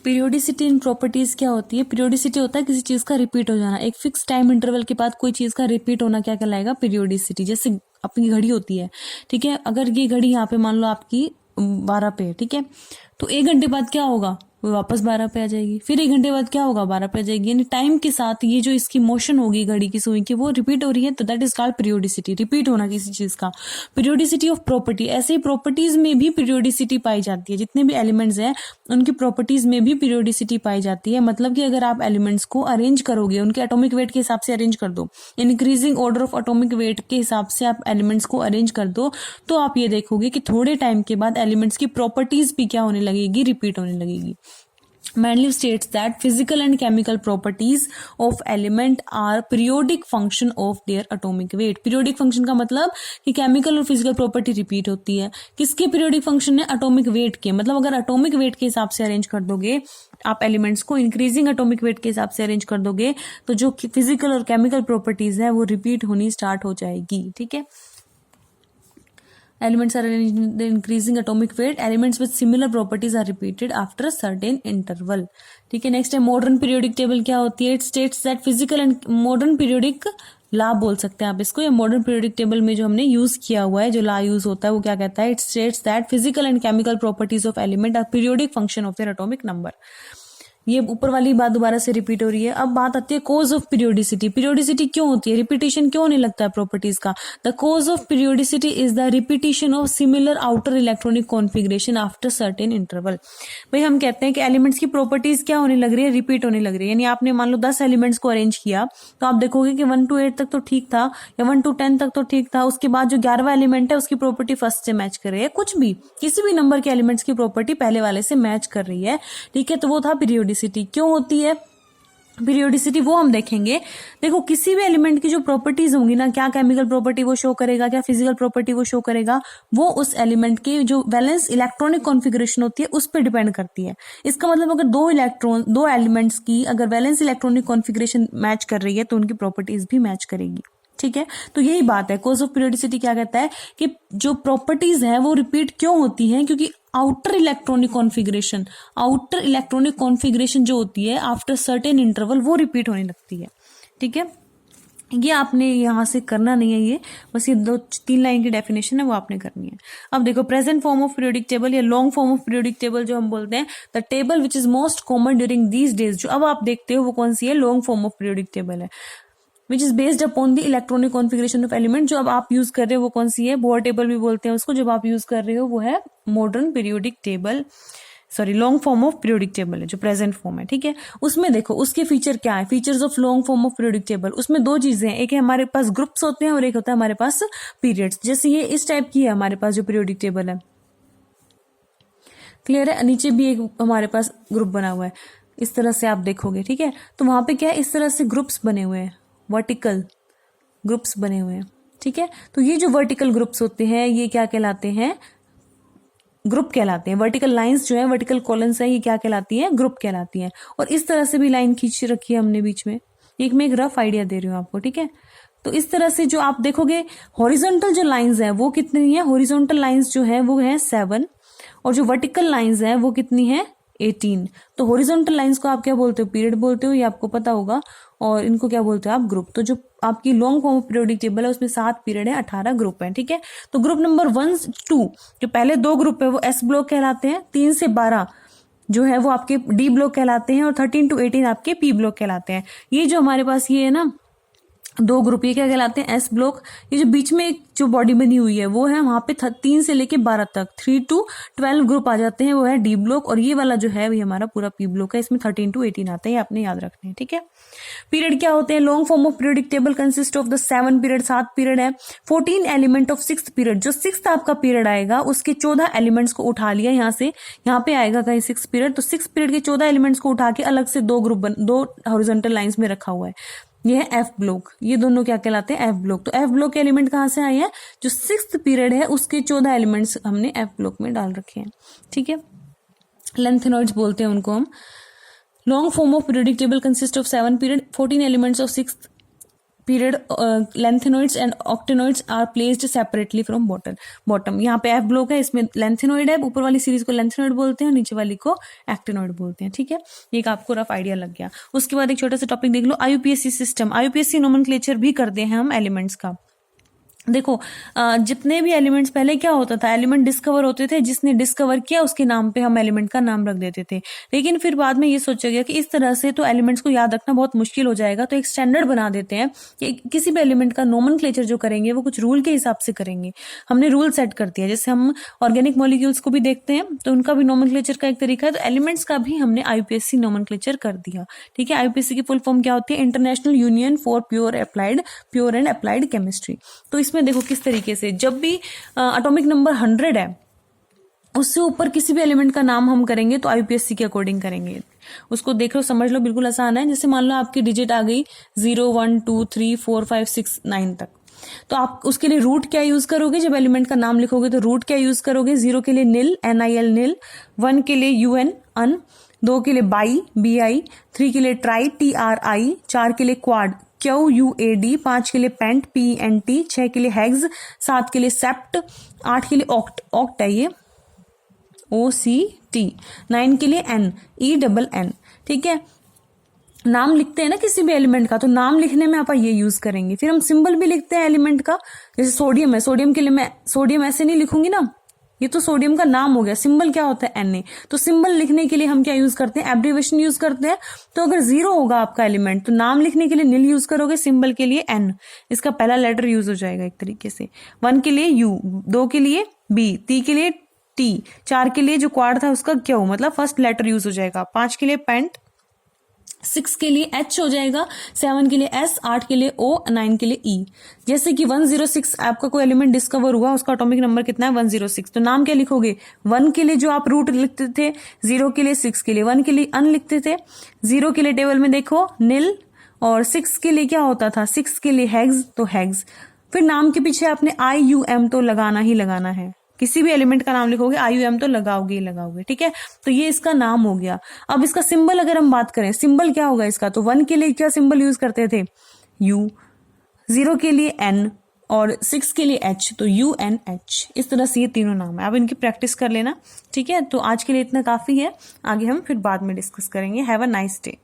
Periodicity इन properties क्या होती है? पीरियोडिसिटी होता है किसी चीज का रिपीट हो जाना, एक फिक्स टाइम इंटरवल के बाद कोई चीज का रिपीट होना क्या कहलाएगा? पीरियोडिसिटी। जैसे अपनी घड़ी होती है, ठीक है, अगर ये घड़ी यहाँ पे मान लो आपकी 12 पे है, ठीक है, तो 1 घंटे बाद क्या होगा? वो वापस 12 पे आ जाएगी, फिर 1 घंटे बाद क्या होगा? 12 पे आ जाएगी। यानी टाइम के साथ ये जो इसकी मोशन होगी घड़ी की सुई की, वो रिपीट हो रही है, तो that is called periodicity, repeat होना किसी चीज का। पीरियोडिसिटी ऑफ प्रॉपर्टी, ऐसे ही प्रॉपर्टीज में भी पीरियोडिसिटी पाई जाती है, जितने भी एलिमेंट्स हैं उनकी प्रॉपर्टीज में भी पीरियोडिसिटी पाई जाती है। मतलब कि अगर आप एलिमेंट्स को अरेंज करोगे, उनके एटॉमिक वेट के हिसाब से अरेंज कर दो, increasing order of atomic weight के हिसाब से आप एलिमेंट्स को अरेंज कर दो, तो आप ये देखोगे कि थोड़े टाइम के बाद एलिमेंट्स की प्रॉपर्टीज भी क्या होने लगेगी? रिपीट होने लगेगी। Manley states that physical and chemical properties of element are periodic function of their atomic weight. Periodic function का मतलब कि chemical और physical property repeat होती है। किसके periodic function है? atomic weight के। मतलब अगर atomic weight के हिसाब से arrange कर दोगे आप एलिमेंट्स को, इंक्रीजिंग एटॉमिक वेट के हिसाब से अरेंज कर दोगे, तो जो फिजिकल और केमिकल प्रॉपर्टीज है वो रिपीट होनी स्टार्ट हो जाएगी। ठीक है, elements are arranged in the increasing atomic weight, elements with similar properties are repeated after a certain interval. ठीक है, नेक्स्ट है मॉडर्न पीरियोडिक टेबल क्या होती है? It states that physical and modern periodic law बोल सकते हैं आप इसको, या मॉडर्न पीरियोडिक टेबल में जो हमने यूज किया हुआ है, जो ला यूज होता है, वो क्या कहता है? It states that physical and chemical properties of element are periodic function of their atomic number. ये ऊपर वाली बात दोबारा से रिपीट हो रही है। अब बात आती है कोज ऑफ पीरियोडिसिटी। पीरियोडिसिटी क्यों होती है? रिपीटेशन क्यों नहीं लगता है प्रॉपर्टीज का? The cause of periodicity is the repetition of similar outer electronic configuration after certain interval. भाई हम कहते हैं कि एलिमेंट्स की प्रॉपर्टीज क्या होने लग रही है? रिपीट होने लग रही है। यानी आपने मान लो 10 एलिमेंट्स को अरेंज किया, तो आप देखोगे कि 1 to 8 तक तो ठीक था, या 1 to 10 तक तो ठीक था, उसके बाद जो 11वां एलिमेंट है उसकी प्रॉपर्टी फर्स्ट से मैच कर रही है, कुछ भी किसी भी नंबर के एलिमेंट्स की प्रॉपर्टी पहले वाले से मैच कर रही है। ठीक है, तो वो था पीरियोडिसिटी। क्यों होती है पीरियोडिसिटी? वो हम देखेंगे। देखो, किसी भी एलिमेंट की जो प्रॉपर्टीज होंगी ना, क्या केमिकल प्रॉपर्टी वो शो करेगा, क्या फिजिकल प्रॉपर्टी वो शो करेगा, वो उस एलिमेंट के जो वैलेंस इलेक्ट्रॉनिक कॉन्फ़िगरेशन होती है उस पर डिपेंड करती है। इसका मतलब अगर दो एलिमेंट्स की अगर वैलेंस इलेक्ट्रॉनिक कॉन्फ़िगरेशन मैच कर रही है तो उनकी प्रॉपर्टीज भी मैच करेगी। ठीक है, तो यही बात है। कोज ऑफ पीरियोडिसिटी क्या कहता है कि जो प्रॉपर्टीज है वो रिपीट क्यों होती हैं? क्योंकि आउटर इलेक्ट्रॉनिक कॉन्फ़िगरेशन जो होती है आफ्टर सर्टेन इंटरवल वो रिपीट होने लगती है। ठीक है, ये आपने यहां से करना नहीं है, ये बस ये 2-3 लाइन की डेफिनेशन है वो आपने करनी है। अब देखो, present form of periodic table या long form of periodic table जो हम बोलते हैं, the table which is most common during these days, जो अब आप देखते हो वो कौन सी है? Long form of periodic table है, which is based upon the electronic configuration of element. जो अब आप यूज कर रहे हो वो कौन सी है? बोर टेबल भी बोलते हैं उसको। जब आप यूज कर रहे हो वो है modern periodic table, sorry long form of periodic table है जो प्रेजेंट फॉर्म है। ठीक है, उसमें देखो उसके फीचर क्या है? Features of long form of periodic table, उसमें 2 चीजें हैं, एक है हमारे पास ग्रुप्स होते हैं और एक होता है हमारे पास पीरियड्स। जैसे ये इस टाइप की है हमारे पास जो पीरियोडिक टेबल है, क्लियर है? नीचे भी एक हमारे पास ग्रुप बना हुआ है, इस तरह से आप देखोगे। ठीक है, तो वहां पे क्या है? इस तरह से ग्रुप्स बने हुए हैं, वर्टिकल ग्रुप्स बने हुए हैं। ठीक है, तो ये जो वर्टिकल ग्रुप्स होते हैं ये क्या कहलाते हैं? ग्रुप कहलाते हैं। वर्टिकल लाइंस जो है, वर्टिकल कॉलम्स है, ये क्या कहलाती है? ग्रुप कहलाती है। और इस तरह से भी लाइन खींच रखी है हमने बीच में, एक मैं एक रफ आइडिया दे रही हूँ आपको। ठीक है, तो इस तरह से जो आप देखोगे हॉरिजॉन्टल जो लाइंस है वो कितनी है? हॉरिजॉन्टल लाइंस जो है वो है 7, और जो वर्टिकल लाइंस है वो कितनी है? 18। तो हॉरिजॉन्टल लाइंस को आप क्या बोलते हो? पीरियड बोलते हो, ये आपको पता होगा। और इनको क्या बोलते हो आप? ग्रुप। तो जो आपकी long form of periodic table है उसमें 7 पीरियड है, 18 ग्रुप है। ठीक है, तो ग्रुप नंबर 1-2 जो पहले 2 ग्रुप है वो एस ब्लॉक कहलाते हैं, 3 से 12 जो है वो आपके डी ब्लॉक कहलाते हैं, और 13 to 18 आपके पी ब्लॉक कहलाते हैं। ये जो हमारे पास ये है ना 2 ग्रुप, ये क्या कहलाते हैं? S block. ये जो बीच में एक जो बॉडी बनी हुई है वो है वहां पे 3 से लेके 12 तक, 3 to 12 ग्रुप आ जाते हैं, वो है डी ब्लॉक। और ये वाला जो है वो हमारा पूरा पी ब्लॉक है, इसमें 13 to 18 आते हैं, ये आपने याद रखने हैं। ठीक है, पीरियड क्या होते हैं? Long form of periodic table consist of the 7 period, 7 period है। 14 एलिमेंट ऑफ 6th पीरियड, जो 6th आपका पीरियड आएगा उसके 14 एलिमेंट्स को उठा लिया यहाँ से, यहाँ पे आएगा कहीं 6 पीरियड, तो 6 पीरियड के 14 एलिमेंट्स को उठा के अलग से 2 ग्रुप 2 हॉरिजॉन्टल लाइंस में रखा हुआ है, ये है एफ ब्लॉक। ये दोनों क्या कहलाते हैं? F block. तो एफ ब्लॉक के एलिमेंट कहाँ से आए हैं? जो 6th पीरियड है उसके 14 एलिमेंट्स हमने एफ ब्लॉक में डाल रखे हैं। ठीक है, लेंथेनॉइड्स बोलते हैं उनको हम। Long form of periodic table consist of 7 period, 14 elements of 6th period lanthanoids and actinoids are placed separately from bottom. यहाँ पे एफ ब्लॉक है, इसमें लेंथेनोइड है, ऊपर वाली सीरीज को लेंथेनोइड बोलते हैं, नीचे वाली को एक्टेनोइड बोलते हैं। ठीक है, एक आपको रफ आइडिया लग गया। उसके बाद एक छोटा सा टॉपिक देख लो, आईयूपीएसी सिस्टम। आईयूपीएसी नोमेनक्लेचर भी करते हैं हम एलिमेंट्स का। देखो जितने भी एलिमेंट्स, पहले क्या होता था, एलिमेंट डिस्कवर होते थे, जिसने डिस्कवर किया उसके नाम पे हम एलिमेंट का नाम रख देते थे। लेकिन फिर बाद में ये सोचा गया कि इस तरह से तो एलिमेंट्स को याद रखना बहुत मुश्किल हो जाएगा, तो एक स्टैंडर्ड बना देते हैं कि किसी भी एलिमेंट का नोमेनक्लेचर जो करेंगे वो कुछ रूल के हिसाब से करेंगे। हमने रूल सेट कर दिया, जैसे हम ऑर्गेनिक मॉलिक्यूल्स को भी देखते हैं तो उनका भी नोमेनक्लेचर का एक तरीका है, तो एलिमेंट्स का भी हमने आईयूपीएसी नोमेनक्लेचर कर दिया। ठीक है, आईयूपीएसी की फुल फॉर्म क्या होती है, international union for pure and applied chemistry. तो इसमें देखो किस तरीके से, जब भी एटॉमिक नंबर 100 है उससे ऊपर किसी भी एलिमेंट का नाम हम करेंगे तो आईयूपीएसी के अकॉर्डिंग करेंगे। उसको देख लो, समझ लो, बिल्कुल आसान है। जैसे मान लो आपकी डिजिट आ गई 0 1 2 3 4 5 6 9 तक, तो आप उसके लिए रूट क्या यूज करोगे, जब एलिमेंट का नाम लिखोगे तो रूट क्या यूज करोगे। 0 के लिए निल, NIL निल, 1 के लिए UN अन, 2 के लिए बाई, BI, 3 के लिए ट्राई, TRI, 4 के लिए क्वाड, QUAD, 5 के लिए पेंट, PENT, 6 के लिए हेक्स, 7 के लिए सेप्ट, 8 के लिए ऑक्ट है ये OCT, 9 के लिए NENN। ठीक है, नाम लिखते हैं ना किसी भी एलिमेंट का, तो नाम लिखने में आप ये यूज करेंगे। फिर हम सिंबल भी लिखते हैं एलिमेंट का, जैसे सोडियम है, सोडियम के लिए मैं सोडियम ऐसे नहीं लिखूंगी ना, ये तो सोडियम का नाम हो गया। सिंबल क्या होता है, Na। तो सिंबल लिखने के लिए हम क्या यूज करते हैं, एब्रिवेशन यूज करते हैं। तो अगर 0 होगा आपका एलिमेंट तो नाम लिखने के लिए निल यूज करोगे, सिंबल के लिए N, इसका पहला लेटर यूज हो जाएगा एक तरीके से। 1 के लिए U, 2 के लिए B, 3 के लिए T, 4 के लिए जो क्वाड था उसका Q, मतलब फर्स्ट लेटर यूज हो जाएगा। 5 के लिए पेंट, 6 के लिए H हो जाएगा, 7 के लिए S, 8 के लिए O, 9 के लिए E। जैसे कि 106 आपका कोई एलिमेंट डिस्कवर हुआ, उसका एटॉमिक नंबर कितना है 106, तो नाम क्या लिखोगे, 1 के लिए जो आप रूट लिखते थे, 0 के लिए, 6 के लिए, 1 के लिए अन लिखते थे, 0 के लिए टेबल में देखो निल, और 6 के लिए क्या होता था, 6 के लिए हेक्स, तो हेक्स। फिर नाम के पीछे आपने IUM तो लगाना ही लगाना है, किसी भी एलिमेंट का नाम लिखोगे IUM तो लगाओगे ही लगाओगे। ठीक है, तो ये इसका नाम हो गया। अब इसका सिंबल अगर हम बात करें, सिंबल क्या होगा इसका, तो 1 के लिए क्या सिंबल यूज करते थे, U, 0 के लिए N, और 6 के लिए H, तो UNH। इस तरह से ये तीनों नाम है, अब इनकी प्रैक्टिस कर लेना। ठीक है, तो आज के लिए इतना काफी है, आगे हम फिर बाद में डिस्कस करेंगे। Have a nice day.